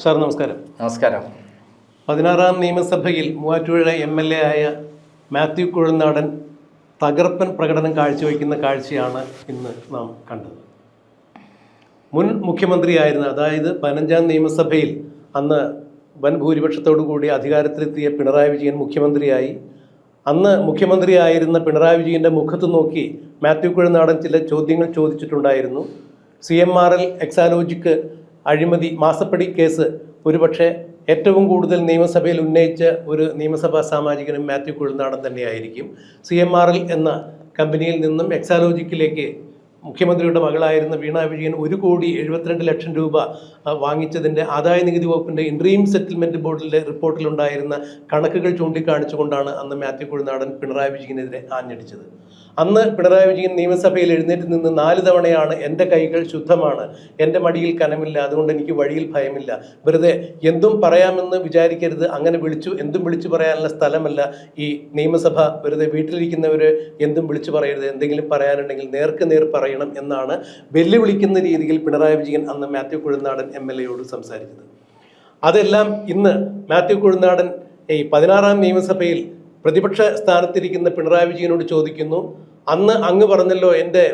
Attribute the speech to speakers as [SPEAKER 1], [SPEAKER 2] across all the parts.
[SPEAKER 1] Sir നമസ്കാരം.
[SPEAKER 2] നമസ്കാരം.
[SPEAKER 1] 16ാം നിയമസഭയിൽ മൂവാറ്റുപുഴ MLA ആയ മാത്യു കുഴൽനാടൻ തകർപ്പൻ പ്രകടനം കാഴ്ചവെക്കുന്ന കാഴ്ചയാണ് ഇന്ന് നാം കണ്ടത്. മുൻ മുഖ്യമന്ത്രിയായിരുന്ന, അതായത് 15ാം നിയമസഭയിൽ അന്ന് വൻ ഭൂരിപക്ഷത്തോടു കൂടി അധികാരത്തിലെത്തിയ പിണറായി വിജയൻ മുഖ്യമന്ത്രിയായി. അന്ന് മുഖ്യമന്ത്രിയായിരുന്ന പിണറായി വിജയൻ്റെ മുഖത്ത് നോക്കി മാത്യു കുഴൽനാടൻ ചില ചോദ്യങ്ങൾ ചോദിച്ചിട്ടുണ്ടായിരുന്നു. CMRL എക്സാലോജിക്ക് അഴിമതി മാസപ്പടി കേസ് ഒരുപക്ഷെ ഏറ്റവും കൂടുതൽ നിയമസഭയിൽ ഉന്നയിച്ച ഒരു നിയമസഭാ സാമാജികനും മാത്യു കുഴൽനാടൻ തന്നെയായിരിക്കും. CMRL എന്ന കമ്പനിയിൽ നിന്നും എക്സാലോജിക്കിലേക്ക് മുഖ്യമന്ത്രിയുടെ മകളായിരുന്ന വീണ വിജയൻ 1,72 ലക്ഷം രൂപ വാങ്ങിച്ചതിൻ്റെ ആദായ നികുതി വകുപ്പിൻ്റെ ഇൻട്രീം സെറ്റിൽമെൻറ്റ് ബോർഡിലെ റിപ്പോർട്ടിലുണ്ടായിരുന്ന കണക്കുകൾ ചൂണ്ടിക്കാണിച്ചുകൊണ്ടാണ് അന്ന് മാത്യു കുഴൽനാടൻ പിണറായി വിജയനെതിരെ ആഞ്ഞടിച്ചത്. അന്ന് പിണറായി വിജയൻ നിയമസഭയിൽ എഴുന്നേറ്റ് നിന്ന് 4 തവണയാണ് എൻ്റെ കൈകൾ ശുദ്ധമാണ്, എൻ്റെ മടിയിൽ കനമില്ല, അതുകൊണ്ട് എനിക്ക് വഴിയിൽ ഭയമില്ല, വെറുതെ എന്തും പറയാമെന്ന് വിചാരിക്കരുത്, അങ്ങനെ എന്തും വിളിച്ചു പറയാനുള്ള സ്ഥലമല്ല ഈ നിയമസഭ, വെറുതെ വീട്ടിലിരിക്കുന്നവർ എന്തും വിളിച്ചു പറയരുത്, എന്തെങ്കിലും പറയാനുണ്ടെങ്കിൽ നേർക്ക് നേർ പറയണം എന്നാണ് വെല്ലുവിളിക്കുന്ന രീതിയിൽ പിണറായി വിജയൻ അന്ന് മാത്യു കുഴൽനാടൻ MLA യോട് സംസാരിച്ചത്. അതെല്ലാം ഇന്ന് മാത്യു കുഴൽനാടൻ ഈ 16ാം നിയമസഭയിൽ പ്രതിപക്ഷ സ്ഥാനത്തിരിക്കുന്ന പിണറായി വിജയനോട് ചോദിക്കുന്നു, അന്ന് അങ്ങ് പറഞ്ഞല്ലോ എൻ്റെ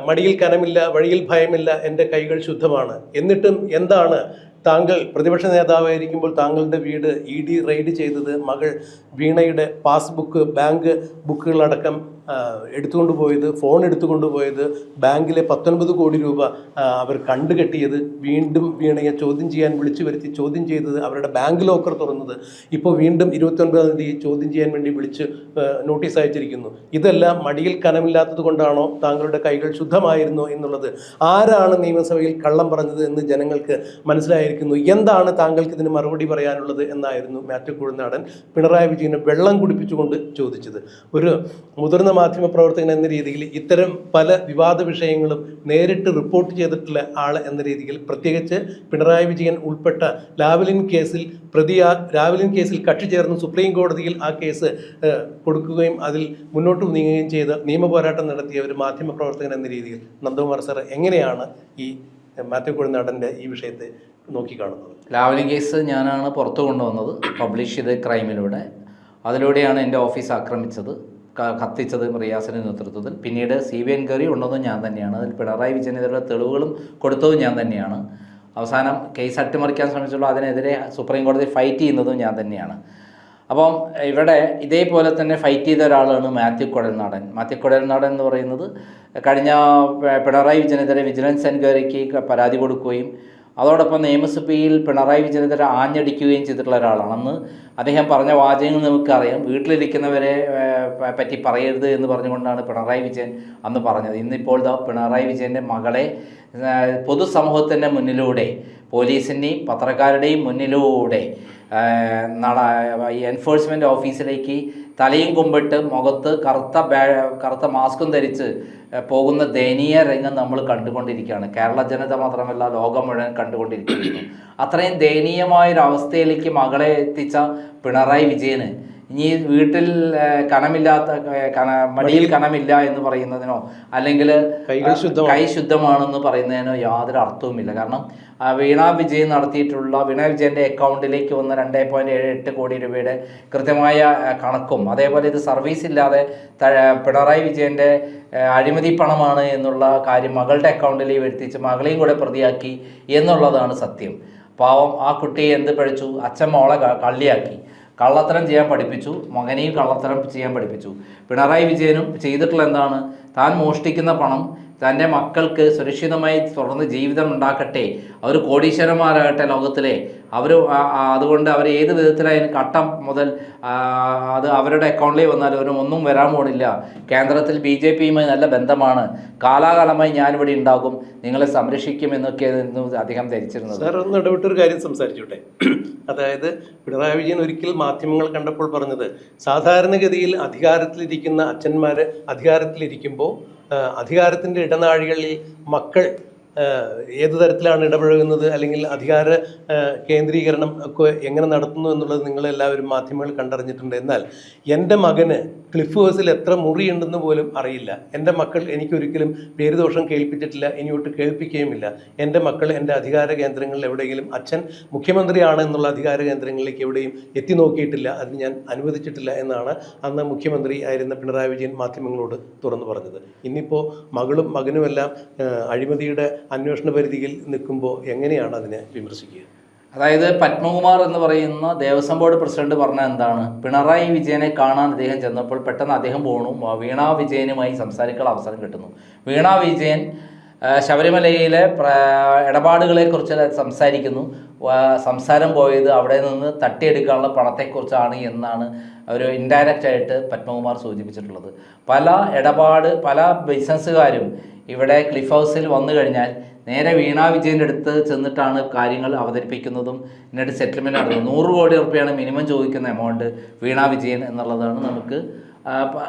[SPEAKER 1] മടിയിൽ കനമില്ല, വഴിയിൽ ഭയമില്ല, എൻ്റെ കൈകൾ ശുദ്ധമാണ്, എന്നിട്ടും എന്താണ് താങ്കൾ പ്രതിപക്ഷ നേതാവായിരിക്കുമ്പോൾ താങ്കളുടെ വീട് ED റെയ്ഡ് ചെയ്തത്, മകൾ വീണയുടെ പാസ്ബുക്ക്, ബാങ്ക് ബുക്കുകളടക്കം എടുത്തുകൊണ്ട് പോയത്, ഫോൺ എടുത്തുകൊണ്ട് പോയത്, ബാങ്കിലെ 19 കോടി രൂപ അവർ കണ്ടുകെട്ടിയത്, വീണ്ടും വീണയെ ചോദ്യം ചെയ്യാൻ വിളിച്ചു വരുത്തി ചോദ്യം ചെയ്തത്, അവരുടെ ബാങ്ക് ലോക്കർ തുറന്നത്, ഇപ്പോൾ വീണ്ടും 29-ാം തീയതി ചോദ്യം ചെയ്യാൻ വേണ്ടി വിളിച്ച് നോട്ടീസ് അയച്ചിരിക്കുന്നു. ഇതെല്ലാം മടിയിൽ കനമില്ലാത്തത് കൊണ്ടാണോ, താങ്കളുടെ കൈകൾ ശുദ്ധമായിരുന്നോ എന്നുള്ളത് ആരാണ് നിയമസഭയിൽ കള്ളം പറഞ്ഞത് എന്ന് ജനങ്ങൾക്ക് മനസ്സിലായിരിക്കുന്നു. എന്താണ് താങ്കൾക്ക് ഇതിന് മറുപടി പറയാനുള്ളത് എന്നായിരുന്നു മാത്യു കുഴൽനാടൻ പിണറായി വിജയനെ വെള്ളം കുടിപ്പിച്ചുകൊണ്ട് ചോദിച്ചത്. ഒരു മുതിർന്ന മാധ്യമപ്രവർത്തകൻ എന്ന രീതിയിൽ ഇത്തരം പല വിവാദ വിഷയങ്ങളും നേരിട്ട് റിപ്പോർട്ട് ചെയ്തിട്ടുള്ള ആൾ എന്ന രീതിയിൽ, പ്രത്യേകിച്ച് പിണറായി വിജയൻ ഉൾപ്പെട്ട ലാവ്ലിൻ കേസിൽ കക്ഷി ചേർന്ന് സുപ്രീം കോടതിയിൽ ആ കേസ് കൊടുക്കുകയും അതിൽ മുന്നോട്ട് നീങ്ങുകയും ചെയ്ത് നിയമപോരാട്ടം നടത്തിയ ഒരു മാധ്യമപ്രവർത്തകൻ എന്ന രീതിയിൽ നന്ദകുമാർ സാർ എങ്ങനെയാണ് ഈ മാത്യു കുഴൽനാടൻ്റെ ഈ വിഷയത്തെ നോക്കിക്കാണുന്നത്?
[SPEAKER 2] ലാവ്ലിൻ കേസ് ഞാനാണ് പുറത്തു കൊണ്ടുവന്നത്, പബ്ലിഷ് ചെയ്ത് ക്രൈമിലൂടെ. അതിലൂടെയാണ് എൻ്റെ ഓഫീസ് ആക്രമിച്ചത്, കത്തിച്ചത് റിയാസിൻ്റെ നേതൃത്വത്തിൽ. പിന്നീട് CBI എൻക്വയറി ഉണ്ടെന്നും ഞാൻ തന്നെയാണ്. അതിൽ പിണറായി വിജയനെതിരെ തെളിവുകളും കൊടുത്തതും ഞാൻ തന്നെയാണ്. അവസാനം കേസ് അട്ടിമറിക്കാൻ ശ്രമിച്ചുള്ള അതിനെതിരെ സുപ്രീം കോടതി ഫൈറ്റ് ചെയ്യുന്നതും ഞാൻ തന്നെയാണ്. അപ്പം ഇവിടെ ഇതേപോലെ തന്നെ ഫൈറ്റ് ചെയ്ത ഒരാളാണ് മാത്യു കുഴൽനാടൻ. മാത്യു കുഴൽനാടൻ എന്ന് പറയുന്നത് കഴിഞ്ഞ പിണറായി വിജയനെതിരെ വിജിലൻസ് എൻക്വയറിക്ക് പരാതി കൊടുക്കുകയും അതോടൊപ്പം നിയമസഭയിൽ പിണറായി വിജയനെതിരെ ആഞ്ഞടിക്കുകയും ചെയ്തിട്ടുള്ള ഒരാളാണ്. അന്ന് അദ്ദേഹം പറഞ്ഞ വാചകങ്ങൾ നമുക്കറിയാം. വീട്ടിലിരിക്കുന്നവരെ പറ്റി പറയരുത് എന്ന് പറഞ്ഞുകൊണ്ടാണ് പിണറായി വിജയൻ അന്ന് പറഞ്ഞത്. ഇന്നിപ്പോൾ പിണറായി വിജയൻ്റെ മകളെ പൊതുസമൂഹത്തിൻ്റെ മുന്നിലൂടെ, പോലീസിൻ്റെയും പത്രക്കാരുടെയും മുന്നിലൂടെ എൻഫോഴ്സ്മെൻറ്റ് ഓഫീസിലേക്ക് തലയും കുമ്പിട്ട് മുഖത്ത് കറുത്ത മാസ്കും ധരിച്ച് പോകുന്ന ദയനീയ രംഗം നമ്മൾ കണ്ടുകൊണ്ടിരിക്കുകയാണ്. കേരള ജനത മാത്രമല്ല, ലോകം മുഴുവൻ കണ്ടുകൊണ്ടിരിക്കുകയാണ്. അത്രയും ദയനീയമായൊരവസ്ഥയിലേക്ക് മകളെ എത്തിച്ച പിണറായി വിജയന് ഇനി വീട്ടിൽ മടിയിൽ കനമില്ല എന്ന് പറയുന്നതിനോ അല്ലെങ്കിൽ കൈ ശുദ്ധമാണെന്ന് പറയുന്നതിനോ യാതൊരു അർത്ഥവുമില്ല. കാരണം വീണ വിജയൻ്റെ അക്കൗണ്ടിലേക്ക് വന്ന 2.78 കോടി രൂപയുടെ കൃത്യമായ കണക്കും, അതേപോലെ ഇത് സർവീസ് ഇല്ലാതെ പിണറായി വിജയൻ്റെ അഴിമതി പണമാണ് എന്നുള്ള കാര്യം മകളുടെ അക്കൗണ്ടിലേക്ക് വരുത്തിച്ച് മകളെയും കൂടെ പ്രതിയാക്കി എന്നുള്ളതാണ് സത്യം. പാവം ആ കുട്ടിയെ എന്ത് പഠിച്ചു? അച്ഛൻ മോളെ കള്ളിയാക്കി, കള്ളത്തരം ചെയ്യാൻ പഠിപ്പിച്ചു, മകനെയും കള്ളത്തരം ചെയ്യാൻ പഠിപ്പിച്ചു. പിണറായി വിജയനും ചെയ്തിട്ടുള്ള എന്താണ്? താൻ മോഷ്ടിക്കുന്ന പണം തൻ്റെ മക്കൾക്ക് സുരക്ഷിതമായി തുടർന്ന് ജീവിതം ഉണ്ടാക്കട്ടെ, അവർ കോടീശ്വരന്മാരാകട്ടെ ലോകത്തിലെ, അതുകൊണ്ട് അവർ ഏത് വിധത്തിലായാലും കട്ടം മുതൽ അത് അവരുടെ അക്കൗണ്ടിലേക്ക് വന്നാലും ഒന്നും വരാൻ പോണില്ല, കേന്ദ്രത്തിൽ BJPയുമായി നല്ല ബന്ധമാണ്, കാലാകാലമായി ഞാനിവിടെ ഉണ്ടാകും, നിങ്ങളെ സംരക്ഷിക്കും എന്നൊക്കെ അദ്ദേഹം ധരിച്ചിരുന്നത്.
[SPEAKER 1] സാർ ഒന്ന് ഇടപെട്ടൊരു കാര്യം സംസാരിച്ചോട്ടെ. അതായത് പിണറായി വിജയൻ ഒരിക്കൽ മാധ്യമങ്ങൾ കണ്ടപ്പോൾ പറഞ്ഞത്, സാധാരണഗതിയിൽ അധികാരത്തിലിരിക്കുന്ന അച്ഛന്മാർ അധികാരത്തിലിരിക്കുമ്പോൾ അധികാരത്തിൻ്റെ ഇടനാഴികളിൽ മക്കൾ ഏത് തരത്തിലാണ് ഇടപഴകുന്നത്, അല്ലെങ്കിൽ അധികാര കേന്ദ്രീകരണം ഒക്കെ എങ്ങനെ നടത്തുന്നു എന്നുള്ളത് നിങ്ങളെല്ലാവരും മാധ്യമങ്ങൾ കണ്ടറിഞ്ഞിട്ടുണ്ട്. എന്നാൽ എൻ്റെ മകന് ക്ലിഫ് ഹൗസിൽ എത്ര മുറിയുണ്ടെന്ന് പോലും അറിയില്ല. എൻ്റെ മക്കൾ എനിക്കൊരിക്കലും പേരുദോഷം കേൾപ്പിച്ചിട്ടില്ല, ഇനിയോട്ട് കേൾപ്പിക്കുകയുമില്ല. എൻ്റെ മക്കൾ എൻ്റെ അധികാര കേന്ദ്രങ്ങളിൽ എവിടെയെങ്കിലും അച്ഛൻ മുഖ്യമന്ത്രിയാണ് എന്നുള്ള അധികാര കേന്ദ്രങ്ങളിലേക്ക് എവിടെയും എത്തി നോക്കിയിട്ടില്ല, അതിന് ഞാൻ അനുവദിച്ചിട്ടില്ല എന്നാണ് അന്ന് മുഖ്യമന്ത്രി ആയിരുന്ന പിണറായി വിജയൻ മാധ്യമങ്ങളോട് തുറന്നു പറഞ്ഞത്. ഇന്നിപ്പോൾ മകളും മകനുമെല്ലാം അഴിമതിയുടെ അന്വേഷണ പരിധിയിൽ നിൽക്കുമ്പോൾ എങ്ങനെയാണ് അതിനെ വിമർശിക്കുക?
[SPEAKER 2] അതായത് പത്മകുമാർ എന്ന് പറയുന്ന ദേവസ്വം ബോർഡ് പ്രസിഡന്റ് പറഞ്ഞ എന്താണ്, പിണറായി വിജയനെ കാണാൻ അദ്ദേഹം ചെന്നപ്പോൾ പെട്ടെന്ന് അദ്ദേഹം പോണു വീണാ വിജയനുമായി സംസാരിക്കാനുള്ള അവസരം കിട്ടുന്നു. വീണാ വിജയൻ ശബരിമലയിലെ ഇടപാടുകളെക്കുറിച്ച് സംസാരിക്കുന്നു. സംസാരം പോയത് അവിടെ നിന്ന് തട്ടിയെടുക്കാനുള്ള പണത്തെക്കുറിച്ചാണ് എന്നാണ് ഒരു ഇൻഡയറക്റ്റ് ആയിട്ട് പത്മകുമാർ സൂചിപ്പിച്ചിട്ടുള്ളത്. പല ബിസിനസ്സുകാരും ഇവിടെ ക്ലിഫ് ഹൗസിൽ വന്നു കഴിഞ്ഞാൽ നേരെ വീണാ വിജയൻ്റെ അടുത്ത് ചെന്നിട്ടാണ് കാര്യങ്ങൾ അവതരിപ്പിക്കുന്നതും എന്നിട്ട് സെറ്റിൽമെൻറ്റ് നടത്തുന്നത്. 100 കോടി രൂപയാണ് മിനിമം ചോദിക്കുന്ന എമൗണ്ട് വീണാ വിജയൻ എന്നുള്ളതാണ് നമുക്ക്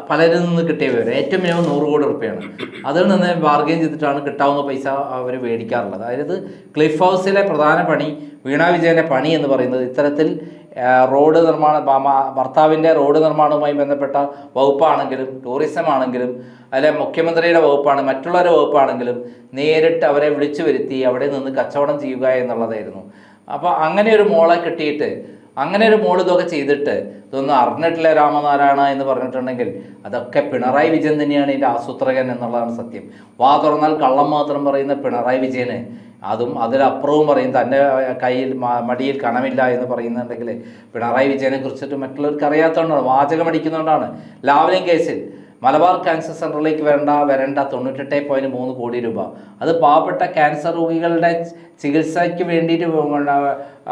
[SPEAKER 2] പലരിൽ നിന്ന് കിട്ടിയ വിവരം. ഏറ്റവും മിനിമം 100 കോടി രൂപയാണ്. അതിൽ നിന്ന് ബാർഗെയിൻ ചെയ്തിട്ടാണ് കിട്ടാവുന്ന പൈസ അവർ മേടിക്കാറുള്ളത്. അതായത് ക്ലിഫ് ഹൗസിലെ പ്രധാന പണി, വീണാ വിജയൻ്റെ പണി എന്ന് പറയുന്നത് ഇത്തരത്തിൽ റോഡ് നിർമ്മാണം, ഭർത്താവിൻ്റെ റോഡ് നിർമ്മാണവുമായി ബന്ധപ്പെട്ട വകുപ്പാണെങ്കിലും ടൂറിസം ആണെങ്കിലും അല്ലെ മുഖ്യമന്ത്രിയുടെ വകുപ്പാണ്, മറ്റുള്ളവരുടെ വകുപ്പാണെങ്കിലും നേരിട്ട് അവരെ വിളിച്ചു വരുത്തി അവിടെ നിന്ന് കച്ചവടം ചെയ്യുക എന്നുള്ളതായിരുന്നു. അപ്പോൾ അങ്ങനെ ഒരു മോളെ കിട്ടിയിട്ട്, അങ്ങനെ ഒരു മോൾ ഇതൊക്കെ ചെയ്തിട്ട് ഇതൊന്നും അറിഞ്ഞിട്ടില്ല രാമനാരായണ എന്ന് പറഞ്ഞിട്ടുണ്ടെങ്കിൽ അതൊക്കെ പിണറായി വിജയൻ തന്നെയാണ് ഇതിൻ്റെ ആസൂത്രകൻ എന്നുള്ളതാണ് സത്യം. വാ തുറന്നാൽ കള്ളം മാത്രം പറയുന്ന പിണറായി വിജയന് അതും അതിലപ്പുറവും പറയും, തൻ്റെ കയ്യിൽ മടിയിൽ കണമില്ല എന്ന് പറയുന്നുണ്ടെങ്കിൽ പിണറായി വിജയനെ കുറിച്ചിട്ട് മറ്റുള്ളവർക്ക് അറിയാത്തതുകൊണ്ടാണ്, വാചകം അടിക്കുന്നതുകൊണ്ടാണ്. ലാവ്ലിൻ കേസിൽ മലബാർ ക്യാൻസർ സെൻ്ററിലേക്ക് വരേണ്ട 98.3 കോടി രൂപ അത് പാവപ്പെട്ട ക്യാൻസർ രോഗികളുടെ ചികിത്സയ്ക്ക് വേണ്ടിയിട്ട്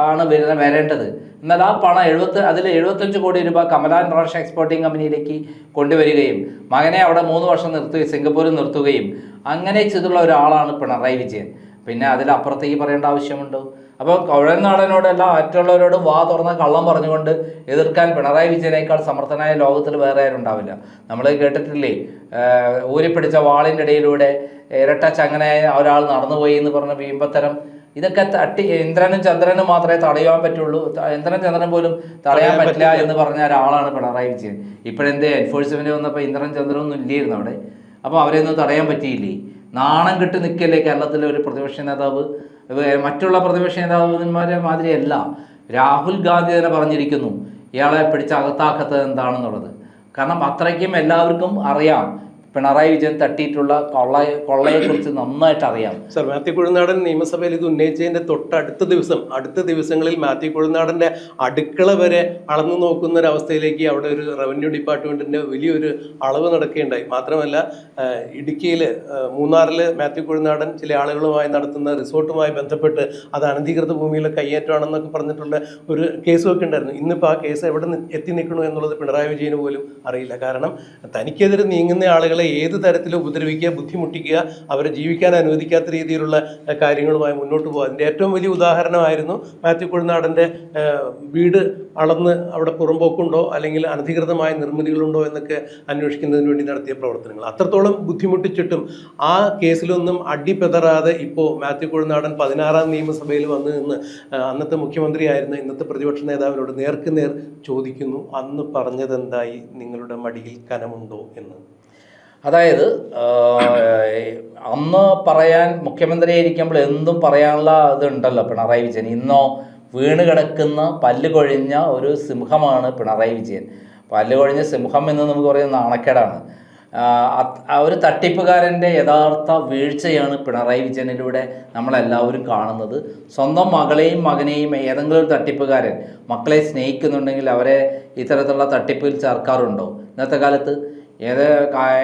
[SPEAKER 2] ആണ് വരേണ്ടത്. എന്നാൽ ആ പണം 75 കോടി രൂപ കമല ഇന്റർനാഷണൽ എക്സ്പോർട്ടിംഗ് കമ്പനിയിലേക്ക് കൊണ്ടുവരികയും മകനെ അവിടെ 3 വർഷം സിംഗപ്പൂരിൽ നിർത്തുകയും അങ്ങനെ ചെയ്തുള്ള ഒരാളാണ് പിണറായി വിജയൻ. പിന്നെ അതിലപ്പുറത്തേക്ക് പറയേണ്ട ആവശ്യമുണ്ടോ? അപ്പോൾ കുഴൽനാടനോടല്ല മറ്റുള്ളവരോട് വാ തുറന്ന കള്ളം പറഞ്ഞുകൊണ്ട് എതിർക്കാൻ പിണറായി വിജയനേക്കാൾ സമർത്ഥനായ ലോകത്തിൽ വേറെ ആരും ഉണ്ടാവില്ല. നമ്മൾ കേട്ടിട്ടില്ലേ, ഊരിപ്പിടിച്ച വാളിൻ്റെ ഇടയിലൂടെ ഇരട്ട ചങ്ങനായ ഒരാൾ നടന്നുപോയി എന്ന് പറഞ്ഞ വീമ്പത്തരം. ഇതൊക്കെ ഇന്ദ്രനും ചന്ദ്രനും മാത്രമേ തടയാൻ പറ്റുള്ളൂ, ഇന്ദ്രനും ചന്ദ്രനും പോലും തടയാൻ പറ്റില്ല എന്ന് പറഞ്ഞ ഒരാളാണ് പിണറായി വിജയൻ. ഇപ്പോഴെന്തേ എൻഫോഴ്സ്മെൻറ്റ് വന്നപ്പോൾ ഇന്ദ്രനും ചന്ദ്രനൊന്നും ഇല്ലായിരുന്നു അവിടെ. അപ്പോൾ അവരെയൊന്നും തടയാൻ പറ്റിയില്ലേ? നാണം കെട്ട് നിൽക്കല്ലേ കേരളത്തിലെ ഒരു പ്രതിപക്ഷ നേതാവ്? മറ്റുള്ള പ്രതിപക്ഷ നേതാക്കന്മാരെ മാതിരിയല്ല. രാഹുൽ ഗാന്ധി തന്നെ പറഞ്ഞിരിക്കുന്നു ഇയാളെ പിടിച്ച് അകത്താക്കത്തത് എന്താണെന്നുള്ളത്. കാരണം അത്രയ്ക്കും എല്ലാവർക്കും അറിയാം പിണറായി വിജയൻ തട്ടിയിട്ടുള്ള കൊള്ളയെക്കുറിച്ച് നന്നായിട്ട് അറിയാം.
[SPEAKER 1] സർ, മാത്യു കുഴൽനാടൻ നിയമസഭയിൽ ഇത് ഉന്നയിച്ചതിൻ്റെ അടുത്ത ദിവസങ്ങളിൽ മാത്യു കുഴൽനാടൻ്റെ അടുക്കള വരെ അളന്നു നോക്കുന്ന ഒരു അവസ്ഥയിലേക്ക് അവിടെ ഒരു റവന്യൂ ഡിപ്പാർട്ട്മെൻറ്റിൻ്റെ വലിയൊരു അളവ് നടക്കുകയുണ്ടായി. മാത്രമല്ല ഇടുക്കിയിൽ മൂന്നാറിൽ മാത്യു കുഴൽനാടൻ ചില ആളുകളുമായി നടത്തുന്ന റിസോർട്ടുമായി ബന്ധപ്പെട്ട് അത് അനധികൃത ഭൂമിയിലെ കയ്യേറ്റമാണെന്നൊക്കെ പറഞ്ഞിട്ടുള്ള ഒരു കേസുമൊക്കെ ഉണ്ടായിരുന്നു. ഇന്നിപ്പോൾ ആ കേസ് എവിടെ എത്തി നിൽക്കണോ എന്നുള്ളത് പിണറായി വിജയന് പോലും അറിയില്ല. കാരണം തനിക്കെതിരെ നീങ്ങുന്ന ആളുകളെ ഏത് തരത്തിലും ഉപദ്രവിക്കുക, ബുദ്ധിമുട്ടിക്കുക, അവരെ ജീവിക്കാൻ അനുവദിക്കാത്ത രീതിയിലുള്ള കാര്യങ്ങളുമായി മുന്നോട്ട് പോകുക. അതിൻ്റെ ഏറ്റവും വലിയ ഉദാഹരണമായിരുന്നു മാത്യു കുഴൽനാടൻ്റെ വീട് അളന്ന് അവിടെ പുറമ്പോക്കുണ്ടോ അല്ലെങ്കിൽ അനധികൃതമായ നിർമ്മിതികളുണ്ടോ എന്നൊക്കെ അന്വേഷിക്കുന്നതിന് വേണ്ടി നടത്തിയ പ്രവർത്തനങ്ങൾ. അത്രത്തോളം ബുദ്ധിമുട്ടിച്ചിട്ടും ആ കേസിലൊന്നും അടിപെതറാതെ ഇപ്പോൾ മാത്യു കുഴൽനാടൻ 16ാം നിയമസഭയിൽ വന്ന് നിന്ന് അന്നത്തെ മുഖ്യമന്ത്രിയായിരുന്ന ഇന്നത്തെ പ്രതിപക്ഷ നേതാവിനോട് നേർക്ക് നേർ ചോദിക്കുന്നു, അന്ന് പറഞ്ഞതെന്തായി, നിങ്ങളുടെ മടിയിൽ കനമുണ്ടോ എന്ന്.
[SPEAKER 2] അതായത് അന്ന് പറയാൻ മുഖ്യമന്ത്രിയായിരിക്കുമ്പോൾ എന്തും പറയാനുള്ള ഇതുണ്ടല്ലോ പിണറായി വിജയൻ. ഇന്നോ വീണ് കിടക്കുന്ന പല്ല് കൊഴിഞ്ഞ ഒരു സിംഹമാണ് പിണറായി വിജയൻ. പല്ല് കൊഴിഞ്ഞ സിംഹം എന്ന് നമുക്ക് പറയുന്ന നാണക്കേടാണ്. ഒരു തട്ടിപ്പുകാരൻ്റെ യഥാർത്ഥ വീഴ്ചയാണ് പിണറായി വിജയനിലൂടെ നമ്മളെല്ലാവരും കാണുന്നത്. സ്വന്തം മകളെയും മകനെയും ഏതെങ്കിലും ഒരു തട്ടിപ്പുകാരൻ മക്കളെ സ്നേഹിക്കുന്നുണ്ടെങ്കിൽ അവരെ ഇത്തരത്തിലുള്ള തട്ടിപ്പിൽ ചേർക്കാറുണ്ടോ? ഇന്നത്തെ കാലത്ത്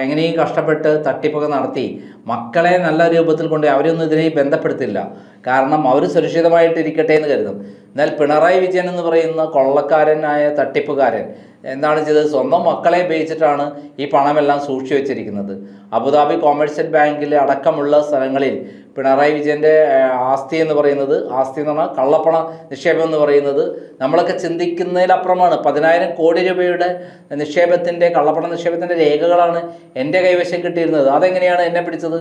[SPEAKER 2] എങ്ങനെയും കഷ്ടപ്പെട്ട് തട്ടിപ്പൊക്കെ നടത്തി മക്കളെ നല്ല രൂപത്തിൽ കൊണ്ട് അവരൊന്നും ഇതിനെ ബന്ധപ്പെടുത്തില്ല. കാരണം അവർ സുരക്ഷിതമായിട്ടിരിക്കട്ടെ എന്ന് കരുതും. എന്നാൽ പിണറായി വിജയൻ എന്ന് പറയുന്ന കൊള്ളക്കാരനായ തട്ടിപ്പുകാരൻ എന്താണ് ചെയ്തത്? സ്വന്തം മക്കളെ ഉപയോഗിച്ചിട്ടാണ് ഈ പണമെല്ലാം സൂക്ഷിച്ചു വെച്ചിരിക്കുന്നത്. അബുദാബി കൊമേഴ്സ്യൽ ബാങ്കിൽ അടക്കമുള്ള സ്ഥലങ്ങളിൽ പിണറായി വിജയൻ്റെ ആസ്തി എന്ന് പറഞ്ഞാൽ കള്ളപ്പണ നിക്ഷേപം എന്ന് പറയുന്നത് നമ്മളൊക്കെ ചിന്തിക്കുന്നതിലപ്പുറമാണ്. 10,000 കോടി രൂപയുടെ കള്ളപ്പണ നിക്ഷേപത്തിൻ്റെ രേഖകളാണ് എൻ്റെ കൈവശം കിട്ടിയിരുന്നത്. അതെങ്ങനെയാണ് എന്നെ പിടിച്ചത്?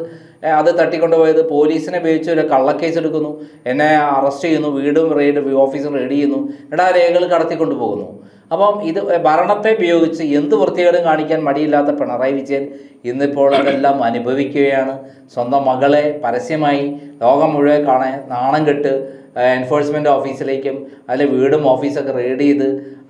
[SPEAKER 2] അത് തട്ടിക്കൊണ്ടുപോയത്. പോലീസിനെ ഉപയോഗിച്ച് ഒരു കള്ളക്കേസ് എടുക്കുന്നു, എന്നെ അറസ്റ്റ് ചെയ്യുന്നു, വീടും ഓഫീസും റെയ്ഡ് ചെയ്യുന്നു, എന്നിട്ട് ആ രേഖകൾ കടത്തിക്കൊണ്ടു പോകുന്നു. അപ്പം ഇത് ഭരണത്തെ ഉപയോഗിച്ച് എന്ത് വൃത്തികേടും കാണിക്കാൻ മടിയില്ലാത്ത പിണറായി വിജയൻ ഇന്നിപ്പോൾ അതെല്ലാം അനുഭവിക്കുകയാണ്. സ്വന്തം മകളെ പരസ്യമായി ലോകം മുഴുവൻ കാണാൻ നാണം കെട്ട് എൻഫോഴ്സ്മെൻറ്റ് ഓഫീസിലേക്കും അതിൽ വീടും ഓഫീസൊക്കെ റെയ്ഡ് ചെയ്ത്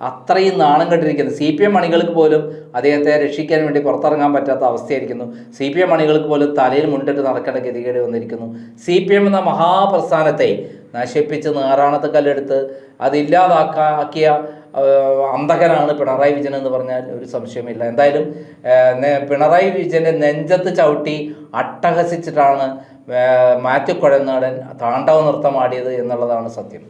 [SPEAKER 2] അത്രയും നാണം കെട്ടിരിക്കുന്നു. CPM അണികൾക്ക് പോലും അദ്ദേഹത്തെ രക്ഷിക്കാൻ വേണ്ടി പുറത്തിറങ്ങാൻ പറ്റാത്ത അവസ്ഥയായിരിക്കുന്നു. CPM അണികൾക്ക് പോലും തലയിൽ മുണ്ടിട്ട് നടക്കേണ്ട ഗതികേട് വന്നിരിക്കുന്നു. CPM എന്ന മഹാപ്രസ്ഥാനത്തെ നശിപ്പിച്ച് നാറാണത്ത് കല്ലെടുത്ത് അതില്ലാതാക്കിയ അന്ധകനാണ് പിണറായി വിജയൻ എന്ന് പറഞ്ഞാൽ ഒരു സംശയമില്ല. എന്തായാലും പിണറായി വിജയൻ്റെ നെഞ്ചത്ത് ചവിട്ടി അട്ടഹസിച്ചിട്ടാണ് മാത്യു കുഴൽനാടൻ താണ്ഡവ നൃത്തം ആടിയത് എന്നുള്ളതാണ് സത്യം.